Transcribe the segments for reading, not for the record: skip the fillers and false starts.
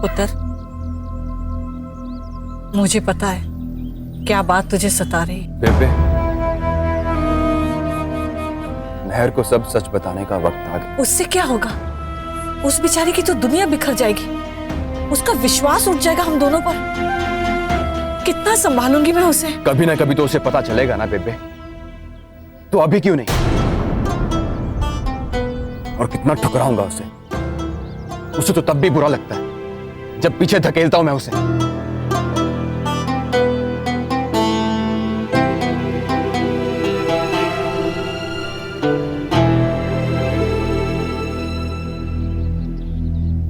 पुत्र, मुझे पता है क्या बात तुझे सता रही। बेबे, मेहर को सब सच बताने का वक्त आ गया। उससे क्या होगा? उस बेचारी की तो दुनिया बिखर जाएगी, उसका विश्वास उठ जाएगा हम दोनों पर। कितना संभालूंगी मैं उसे। कभी ना कभी तो उसे पता चलेगा ना बेबे, तो अभी क्यों नहीं? और कितना ठुकराऊंगा उसे तो तब भी बुरा लगता है जब पीछे धकेलता हूं मैं उसे।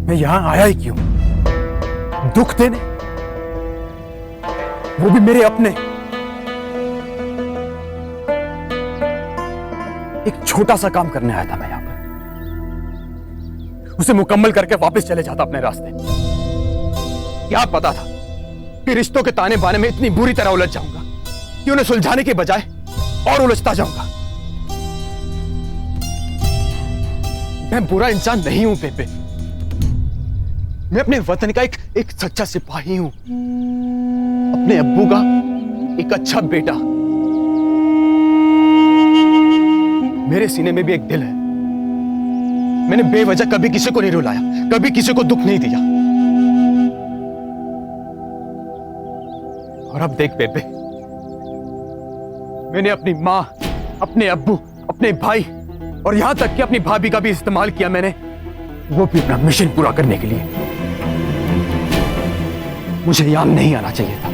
मैं यहां आया ही क्यों? दुख देने, वो भी मेरे अपने। एक छोटा सा काम करने आया था मैं यहां पर, उसे मुकम्मल करके वापस चले जाता अपने रास्ते। क्या पता था कि रिश्तों के ताने बाने में इतनी बुरी तरह उलझ जाऊंगा कि उन्हें सुलझाने के बजाय और उलझता जाऊंगा। मैं बुरा इंसान नहीं हूं बेबे, मैं अपने वतन का एक सच्चा सिपाही हूं, अपने अब्बू का एक अच्छा बेटा। मेरे सीने में भी एक दिल है। मैंने बेवजह कभी किसी को नहीं रुलाया, कभी किसी को दुख नहीं दिया। और अब देख बेबे, मैंने अपनी मां, अपने अब्बू, अपने भाई और यहां तक कि अपनी भाभी का भी इस्तेमाल किया मैंने, वो भी अपना मिशन पूरा करने के लिए। मुझे यहां नहीं आना चाहिए था,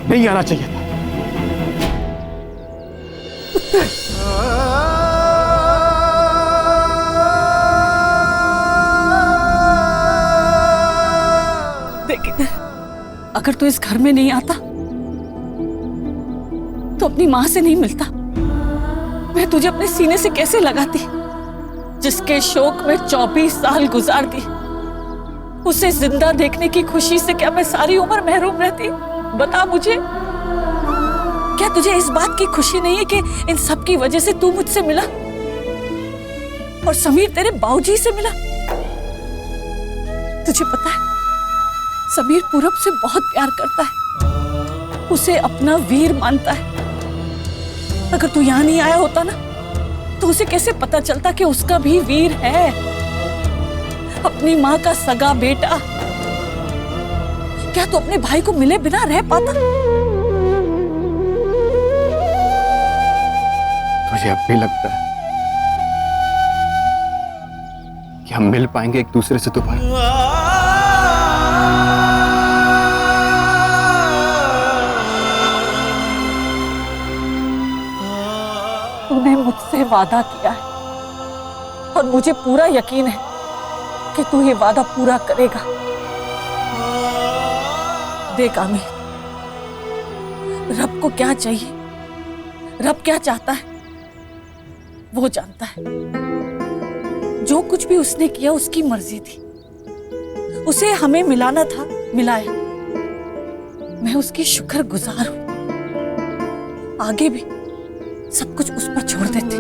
नहीं आना चाहिए था। देख, अगर तू इस घर में नहीं आता तो अपनी मां से नहीं मिलता, मैं तुझे अपने सीने से कैसे लगाती, जिसके शोक में 24 साल गुजार दी। उसे जिंदा देखने की खुशी से क्या मैं सारी उम्र महरूम रहती? बता मुझे, क्या तुझे इस बात की खुशी नहीं है कि इन सब की वजह से तू मुझसे मिला और समीर तेरे बाऊजी से मिला? तुझे पता है, समीर पूरब से बहुत प्यार करता है, उसे अपना वीर मानता है। अगर तू यहां नहीं आया होता ना, तो उसे कैसे पता चलता कि उसका भी वीर है, अपनी मां का सगा बेटा। क्या तू अपने भाई को मिले बिना रह पाता? मुझे अब भी लगता है कि हम मिल पाएंगे एक दूसरे से दोबारा। तूने मुझसे वादा किया है और मुझे पूरा यकीन है कि तू ये वादा पूरा करेगा। देख आमिर, रब को क्या चाहिए, रब क्या चाहता है वो जानता है। जो कुछ भी उसने किया उसकी मर्जी थी, उसे हमें मिलाना था, मिलाया। मैं उसकी शुक्रगुजार हूं। आगे भी सब कुछ उस पर छोड़ देते।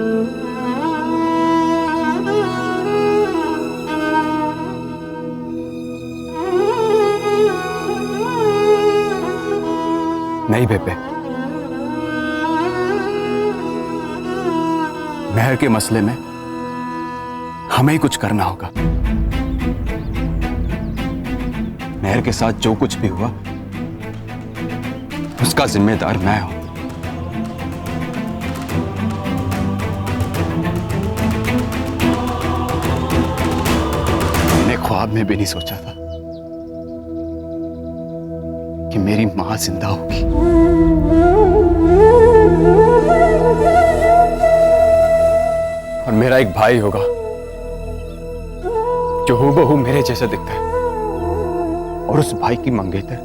नहीं बेबे, मेहर के मसले में हमें ही कुछ करना होगा। मेहर के साथ जो कुछ भी हुआ उसका जिम्मेदार मैं हूं। मैंने ख्वाब में भी नहीं सोचा था कि मेरी मां जिंदा होगी। और मेरा एक भाई होगा जो हूबहू मेरे जैसा दिखता है, और उस भाई की मंगेतर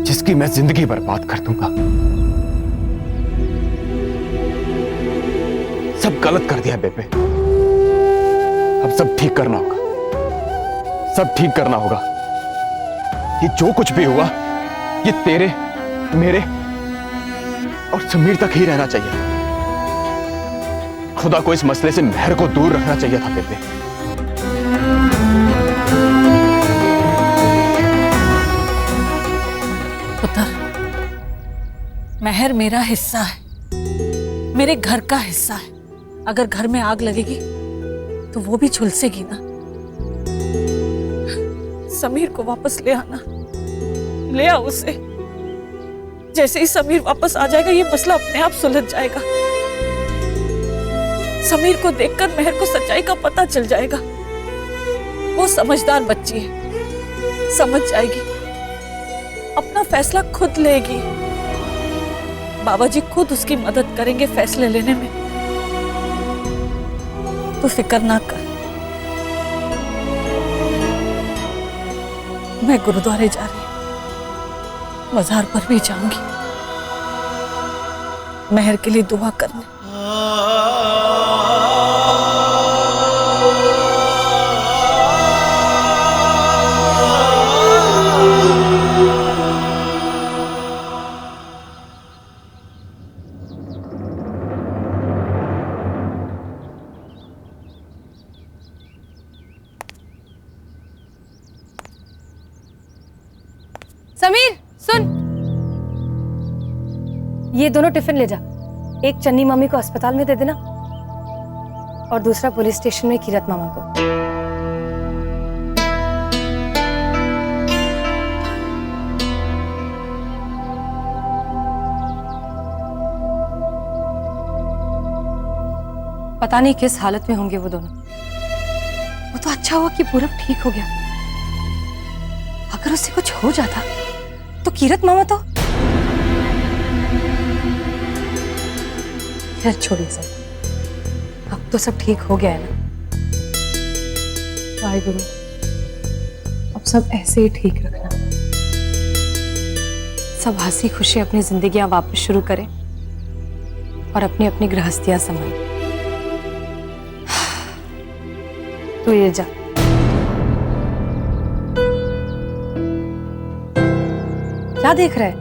जिसकी मैं जिंदगी बर्बाद कर दूंगा। सब गलत कर दिया बेबे, अब सब ठीक करना होगा, सब ठीक करना होगा। ये जो कुछ भी हुआ ये तेरे, मेरे और समीर तक ही रहना चाहिए। खुदा को इस मसले से मेहर को दूर रखना चाहिए था बेबे। मेहर मेरा हिस्सा है, मेरे घर का हिस्सा है। अगर घर में आग लगेगी तो वो भी झुलसेगी ना। समीर को वापस ले आना, ले आओ उसे। जैसे ही समीर वापस आ जाएगा ये मसला अपने आप सुलझ जाएगा। समीर को देखकर मेहर को सच्चाई का पता चल जाएगा। वो समझदार बच्ची है, समझ जाएगी, अपना फैसला खुद लेगी। बाबा जी खुद उसकी मदद करेंगे फैसले लेने में। तू फिक्र ना कर। मैं गुरुद्वारे जा रही हूं, मजार पर भी जाऊंगी मेहर के लिए दुआ करने। समीर सुन, ये दोनों टिफिन ले जा। एक चन्नी मम्मी को अस्पताल में दे देना और दूसरा पुलिस स्टेशन में कीरत मामा को। पता नहीं किस हालत में होंगे वो दोनों। वो तो अच्छा हुआ कि पूरब ठीक हो गया। अगर उससे कुछ हो जाता तो कीरत मामा तो। खैर छोड़िए सर, अब तो सब ठीक हो गया है ना। वाहिगुरु, अब सब ऐसे ही ठीक रखना। सब हंसी खुशी अपनी जिंदगियां वापस शुरू करें और अपनी अपनी गृहस्थियां संभालें। तू ये जा। क्या देख रहा है?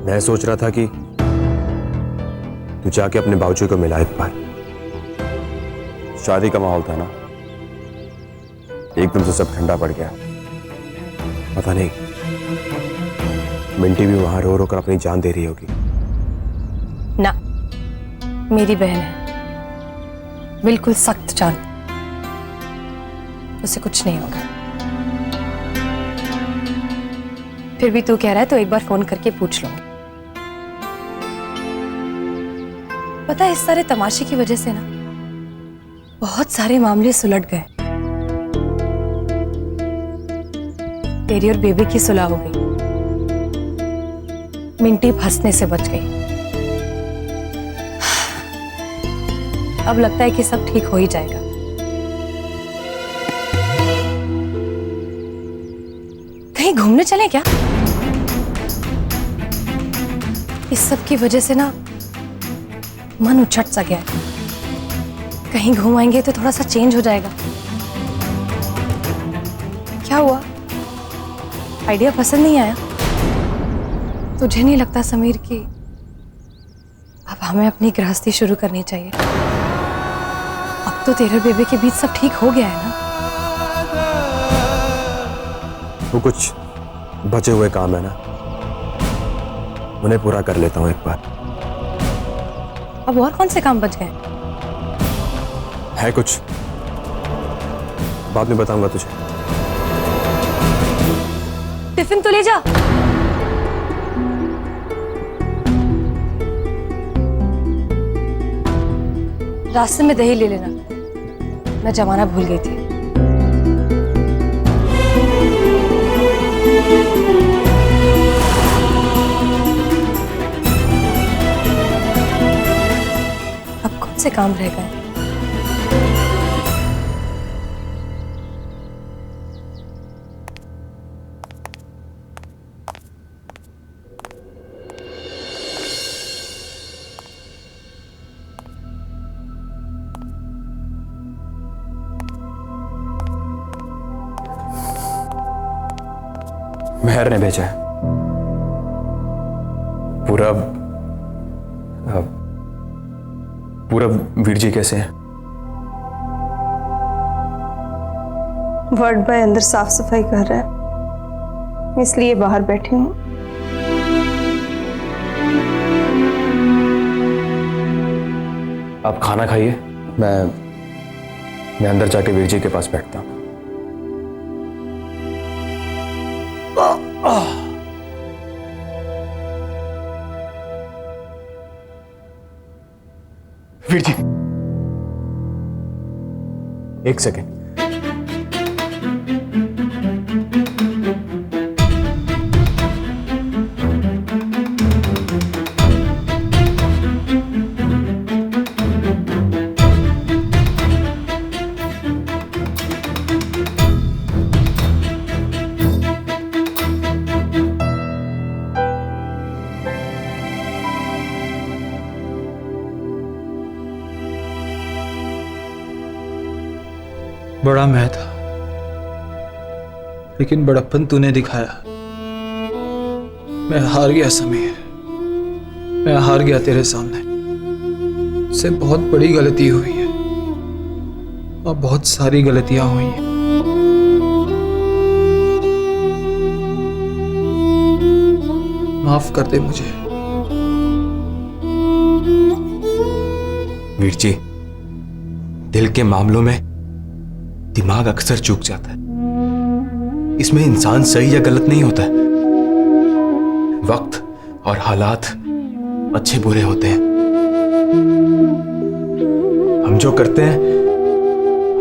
मैं सोच रहा था कि तू जाके अपने बाबूजी को मिला एक बार। शादी का माहौल था ना, एकदम से सब ठंडा पड़ गया। पता नहीं मिंटी भी वहां रो रो कर अपनी जान दे रही होगी। ना, मेरी बहन है, बिल्कुल सख्त जान, उसे कुछ नहीं होगा। फिर भी तू कह रहा है तो एक बार फोन करके पूछ लो। पता है, इस सारे तमाशे की वजह से ना बहुत सारे मामले सुलझ गए। तेरी और बेबी की सुलह हो गई, मिंटी फंसने से बच गई। अब लगता है कि सब ठीक हो ही जाएगा। कहीं घूमने चले क्या? इस सब की वजह से ना मन उछट सा गया है। कहीं घूम आएंगे तो थोड़ा सा चेंज हो जाएगा। क्या हुआ? आइडिया पसंद नहीं आया? तुझे नहीं लगता समीर कि अब हमें अपनी गृहस्थी शुरू करनी चाहिए? अब तो तेरे बेबे के बीच सब ठीक हो गया है ना? वो कुछ बचे हुए काम है ना, उन्हें पूरा कर लेता हूं एक बार। अब और कौन से काम बच गए? है कुछ, बाद में बताऊंगा तुझे। टिफिन तो ले जा। रास्ते में दही ले लेना, मैं जमाना भूल गई थी। अब कौन से काम रह गए? मेहर ने भेजा है। पूरा वीर जी कैसे हैं? वार्ड बॉय अंदर साफ सफाई कर रहा है, इसलिए बाहर बैठी हूँ। आप खाना खाइए, मैं अंदर जाके वीर जी के पास बैठता हूँ। वीर जी, एक सेकेंड। बड़ा मैं था, लेकिन बड़प्पन तूने दिखाया। मैं हार गया समीर, मैं हार गया तेरे सामने। मुझसे बहुत बड़ी गलती हुई है और बहुत सारी गलतियां हुई हैं। माफ कर दे मुझे। वीर जी, दिल के मामलों में दिमाग अक्सर चूक जाता है। इसमें इंसान सही या गलत नहीं होता है। वक्त और हालात अच्छे बुरे होते हैं। हम जो करते हैं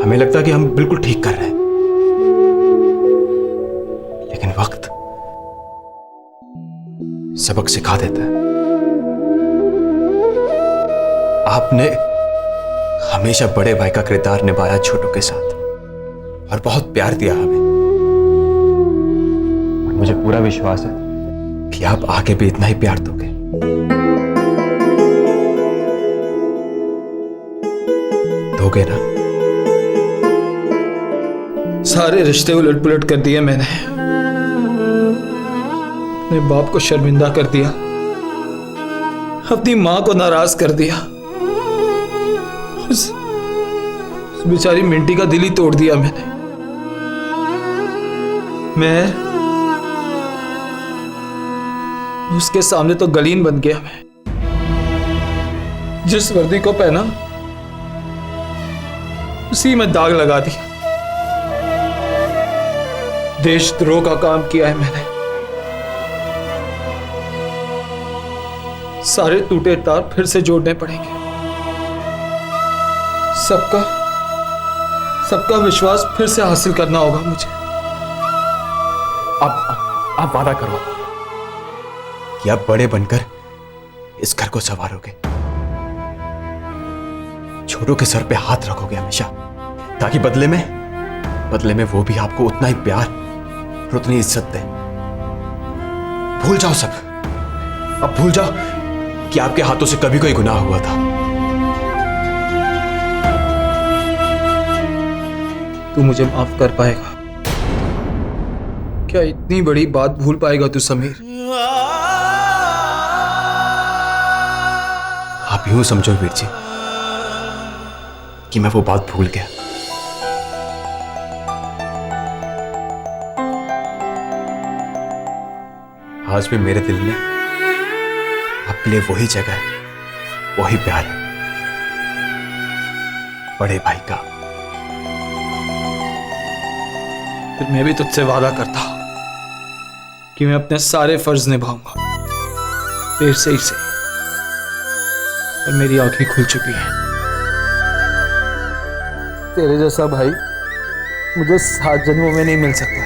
हमें लगता है कि हम बिल्कुल ठीक कर रहे हैं, लेकिन वक्त सबक सिखा देता है। आपने हमेशा बड़े भाई का किरदार निभाया छोटों के साथ और बहुत प्यार दिया हमें। और मुझे पूरा विश्वास है कि आप आगे भी इतना ही प्यार दोगे। दोगे ना? सारे रिश्ते उलट पुलट कर दिए मैंने। अपने बाप को शर्मिंदा कर दिया, अपनी मां को नाराज कर दिया, उस बेचारी मिंटी का दिल ही तोड़ दिया मैंने। मैं उसके सामने तो गलीन बन गया। मैं जिस वर्दी को पहना उसी में दाग लगा दिया। देशद्रोह का काम किया है मैंने। सारे टूटे तार फिर से जोड़ने पड़ेंगे। सबका विश्वास फिर से हासिल करना होगा मुझे। आप वादा करो कि आप बड़े बनकर इस घर को संवारोगे, छोटों के सर पे हाथ रखोगे हमेशा, ताकि बदले में वो भी आपको उतना ही प्यार और उतनी इज्जत दे। भूल जाओ सब। अब भूल जाओ कि आपके हाथों से कभी कोई गुनाह हुआ था। तू मुझे माफ कर पाएगा क्या? इतनी बड़ी बात भूल पाएगा तू समीर? आप यूं समझो वीर जी कि मैं वो बात भूल गया। आज भी मेरे दिल में आपके लिए वही जगह है, वही प्यार है, बड़े भाई का। फिर मैं भी तुझसे वादा करता हूं कि मैं अपने सारे फर्ज निभाऊंगा, देर से ही सही। और मेरी आंखें खुल चुकी हैं। तेरे जैसा भाई मुझे 7 जन्मों में नहीं मिल सकता।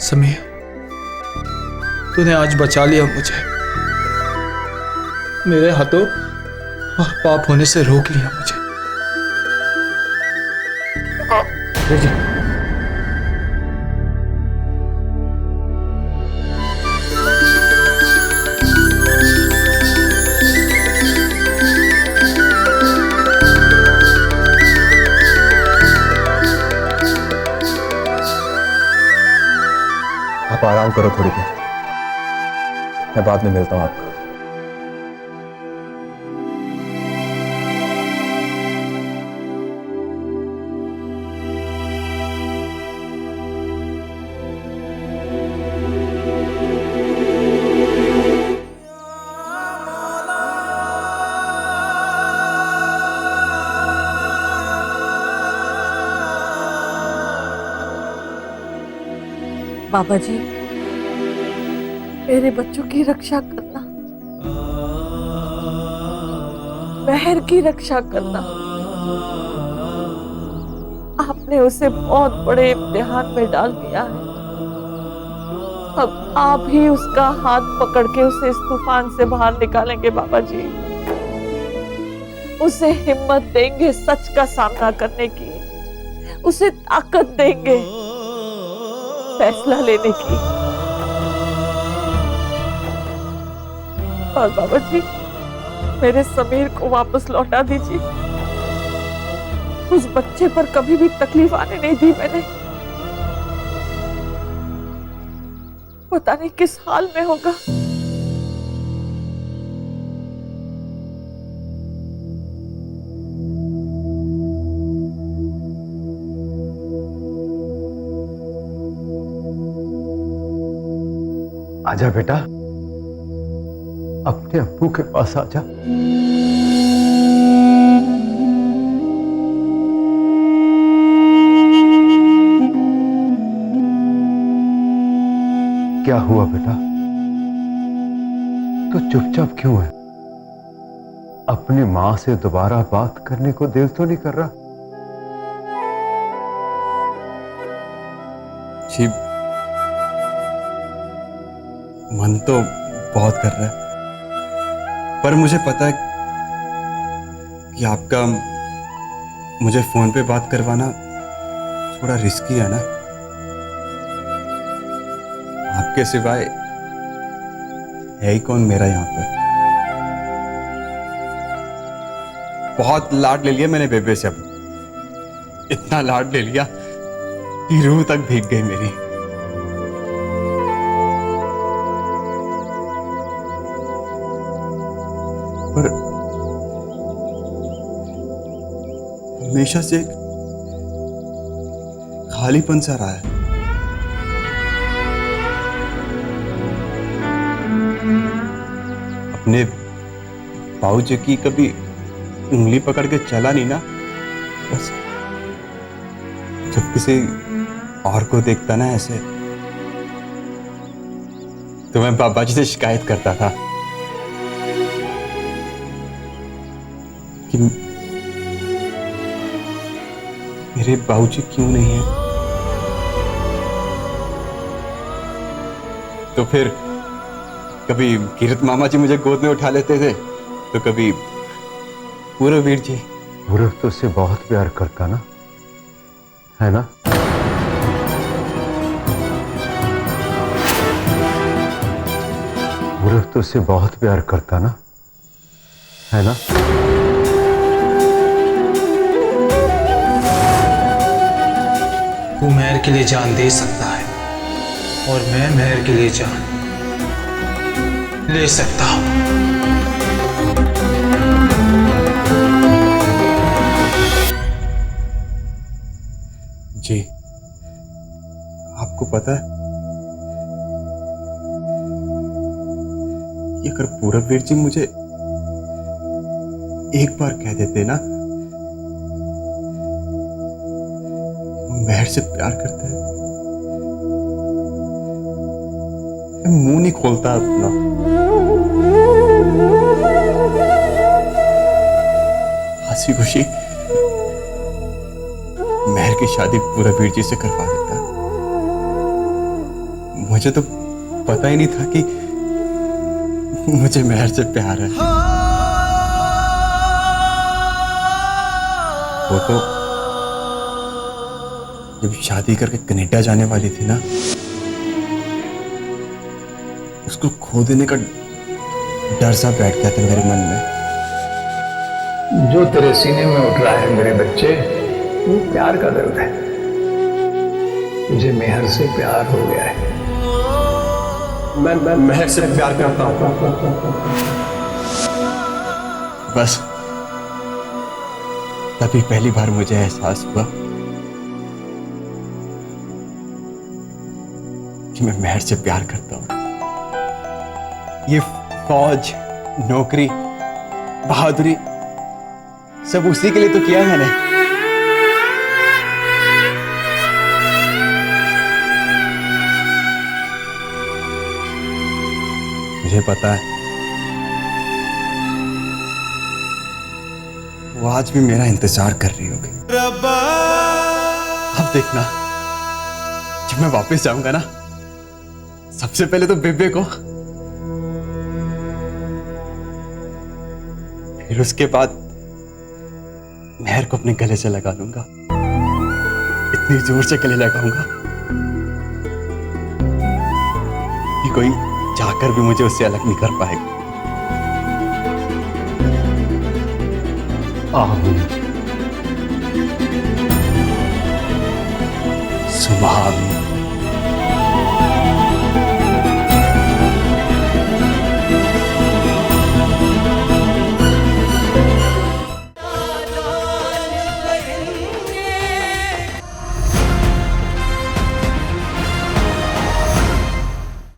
समीर, तूने आज बचा लिया मुझे, मेरे हाथों और पाप होने से रोक लिया मुझे। वीर जी, आप आराम करो थोड़ी देर, मैं बाद में मिलता हूं आपको। बाबा जी, मेरे बच्चों की रक्षा करना, महर की रक्षा करना। आपने उसे बहुत बड़े इम्तिहान में डाल दिया है। अब आप ही उसका हाथ पकड़ के उसे इस तूफान से बाहर निकालेंगे बाबा जी। उसे हिम्मत देंगे सच का सामना करने की, उसे ताकत देंगे फैसला लेने की। और बाबा जी, मेरे समीर को वापस लौटा दीजिए। उस बच्चे पर कभी भी तकलीफ आने नहीं दी मैंने। पता नहीं किस हाल में होगा। आजा बेटा, अपने अब्बू के पास आजा। क्या हुआ बेटा, तो चुपचाप क्यों है? अपनी मां से दोबारा बात करने को दिल तो नहीं कर रहा? जी, मन तो बहुत कर रहा है, पर मुझे पता है कि आपका मुझे फोन पे बात करवाना थोड़ा रिस्की है ना। आपके सिवाय है ही कौन मेरा यहां पर। बहुत लाड ले लिया मैंने बेबे से, अब इतना लाड ले लिया कि रूह तक भीग गई मेरी। पर हमेशा से एक खालीपन सा रहा है। अपने बाबूजी की कभी उंगली पकड़ के चला नहीं ना, बस जब किसी और को देखता ना ऐसे, तो मैं बाबा जी से शिकायत करता था कि मेरे बाबूजी क्यों नहीं है। तो फिर कभी कीरत मामा जी मुझे गोद में उठा लेते थे, तो कभी पूरबवीर जी। पूरब तो उससे बहुत प्यार करता ना, है ना? पूरब तो उससे बहुत प्यार करता ना, है ना? तू मेहर के लिए जान दे सकता है और मैं मेहर के लिए जान ले सकता हूं। जी, आपको पता है कि अगर पूरबवीर जी मुझे एक बार कह देते ना मेहर से प्यार करते हैं, मैं मुंह नहीं खोलता अपना। हंसी खुशी मेहर की शादी पूरबवीर जी से करवा देता। मुझे तो पता ही नहीं था कि मुझे मेहर से प्यार है। वो तो जब शादी करके कनाडा जाने वाली थी ना, उसको खो देने का डर सा बैठ गया था मेरे मन में। जो तेरे सीने में उठ रहा है मेरे बच्चे, वो प्यार का दर्द है। मुझे मेहर से प्यार हो गया है। मैं मेहर से प्यार करता हूं। बस तभी पहली बार मुझे एहसास हुआ कि मैं मेहर से प्यार करता हूं। ये फौज, नौकरी, बहादुरी सब उसी के लिए तो किया है मैंने। मुझे पता है वो आज भी मेरा इंतजार कर रही होगी। अब देखना, जब मैं वापस जाऊंगा ना, सबसे पहले तो बेबे को, फिर उसके बाद मेहर को अपने गले से लगा लूंगा। इतनी जोर से गले लगाऊंगा कि कोई जाकर भी मुझे उससे अलग नहीं कर पाएगा। सुभान